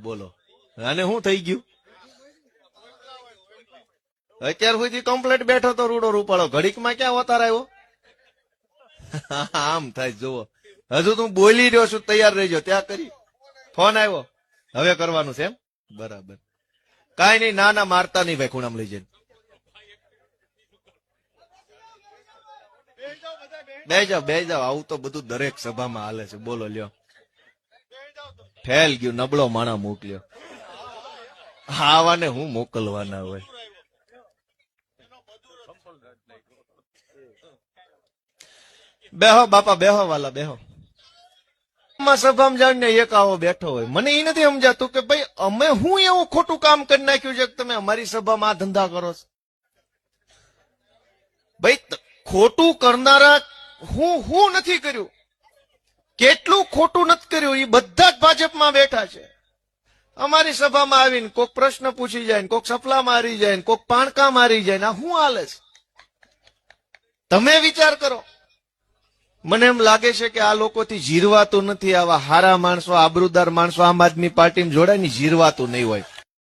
બોલો અને શું થઈ ગયું? અત્યાર સુધી કમ્પ્લેટ બેઠો તો રૂડો રૂપાળો, ઘડીકમાં ક્યાં અવતાર આવ્યો? આમ થાય જુઓ, હજુ તું બોલી રહ્યો છું, તૈયાર રહેજો. ત્યાં કરી ફોન આવ્યો, હવે કરવાનું છે એમ? બરાબર, કઈ નહીં, ના ના મારતા નહીં ભાઈ, ખૂણામાં લઈ જઈને બે જાવ. આવું તો બધું દરેક સભામાં હાલે છે. બોલો લ્યો, ફેલ ગયું, નબળો માણા મોકલ્યો. આવાને હું મોકલવાના હોય? બેહો બાપા, બેહો વાલા, બેહો. સભામાં જાણીને એક આવો બેઠો હોય, મને એ નથી સમજાતું કે ભાઈ અમે હું એવું ખોટું કામ કરી નાખ્યું છે કે તમે અમારી સભામાં આ ધંધા કરો છો? ભાઈ ખોટું કરનારા હું નથી કર્યું, કેટલું ખોટું નથી કર્યું, એ બધા જ ભાજપમાં બેઠા છે. અમારી સભામાં આવીને કોઈક પ્રશ્ન પૂછી જાય, કોઈક સફલા મારી જાય, કોઈક પાણકા મારી જાય. આ શું હાલે છે? તમે વિચાર કરો. મને એમ લાગે છે કે આ લોકોથી જીરવાતું નથી. આવા હારા માણસો, આબરૂદાર માણસો આમ આદમી પાર્ટીમાં જોડાય ને જીરવાતું નહીં હોય.